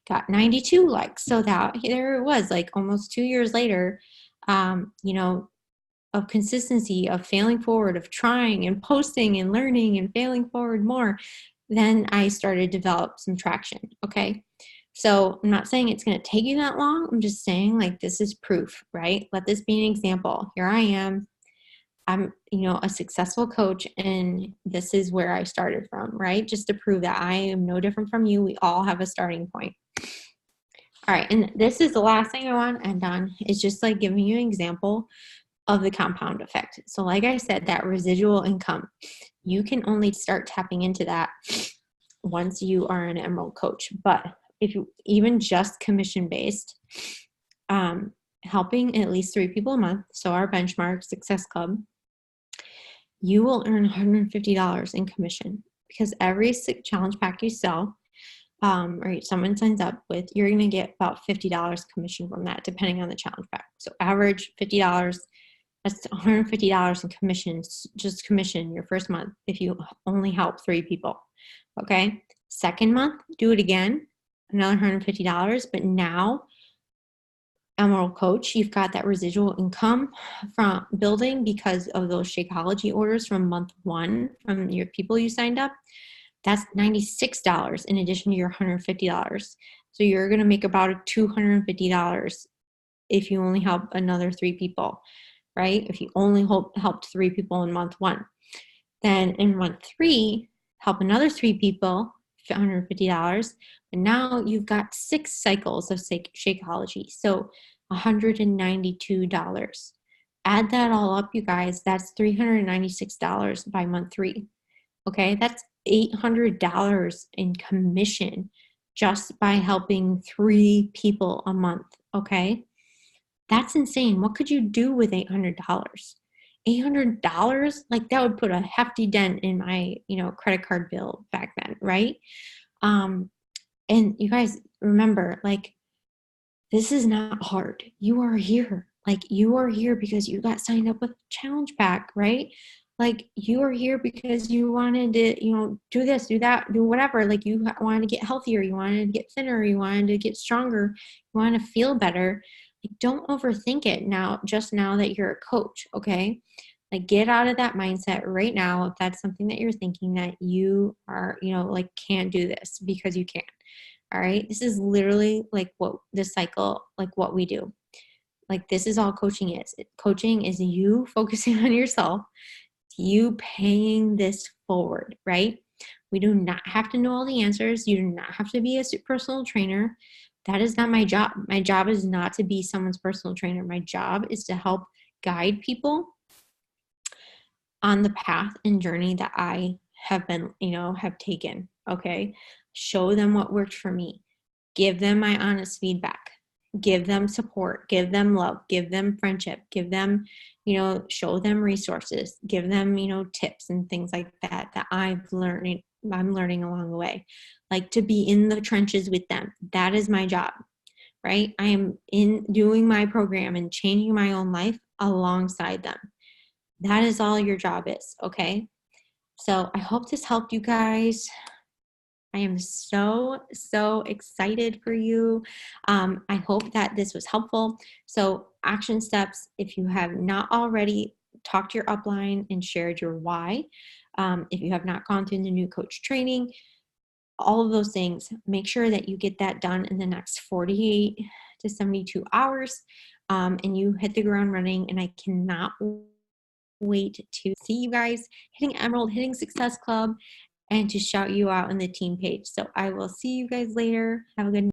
Got 92 likes. So that there it was, like almost 2 years later, of consistency, of failing forward, of trying and posting and learning and failing forward more. Then I started to develop some traction. Okay. So I'm not saying it's going to take you that long. I'm just saying, like, this is proof, right? Let this be an example. Here I am. I'm, a successful coach, and this is where I started from, right? Just to prove that I am no different from you. We all have a starting point. All right. And this is the last thing I want to end on, is just like giving you an example. of the compound effect. So like I said, that residual income, you can only start tapping into that once you are an Emerald coach. But if you even just commission based, helping at least 3 people a month, so our benchmark Success Club, you will earn $150 in commission, because every challenge pack you sell, or someone signs up with, you're going to get about $50 commission from that, depending on the challenge pack. So average $50, that's $150 in commissions, just commission your first month if you only help 3 people. Okay. Second month, do it again, another $150, but now Emerald Coach, you've got that residual income from building because of those Shakeology orders from month 1 from your people you signed up. That's $96 in addition to your $150. So you're going to make about $250 if you only help another 3 people, right? If you only helped 3 people in month 1. Then in month 3, help another 3 people, $150. But now you've got 6 cycles of Shakeology. So $192. Add that all up, you guys. That's $396 by month 3. Okay, that's $800 in commission just by helping 3 people a month. Okay, that's insane. What could you do with $800? $800, like that would put a hefty dent in my, credit card bill back then, right? And you guys remember, like, this is not hard. You are here. Like, you are here because you got signed up with Challenge Pack, right? Like, you are here because you wanted to, do this, do that, do whatever. Like, you wanted to get healthier. You wanted to get thinner. You wanted to get stronger. You want to feel better. Like, don't overthink it just now that you're a coach, okay? Like, get out of that mindset right now if that's something that you're thinking that you are, can't do this, because you can't. All right. This is literally like what this cycle, like what we do. Like, this is all coaching is. Coaching is you focusing on yourself, you paying this forward, right? We do not have to know all the answers. You do not have to be a personal trainer. That is not my job. My job is not to be someone's personal trainer. My job is to help guide people on the path and journey that I have been, have taken. Okay. Show them what worked for me. Give them my honest feedback. Give them support. Give them love. Give them friendship. Give them, show them resources. Give them, tips and things like that I'm learning along the way. Like, to be in the trenches with them. That is my job, right? I am doing my program and changing my own life alongside them. That is all your job is, okay? So I hope this helped you guys. I am so, so excited for you. I hope that this was helpful. So action steps, if you have not already talked to your upline and shared your why, if you have not gone through the new coach training, all of those things, make sure that you get that done in the next 48 to 72 hours, and you hit the ground running. And I cannot wait to see you guys hitting Emerald, hitting Success Club, and to shout you out on the team page. So I will see you guys later. Have a good night.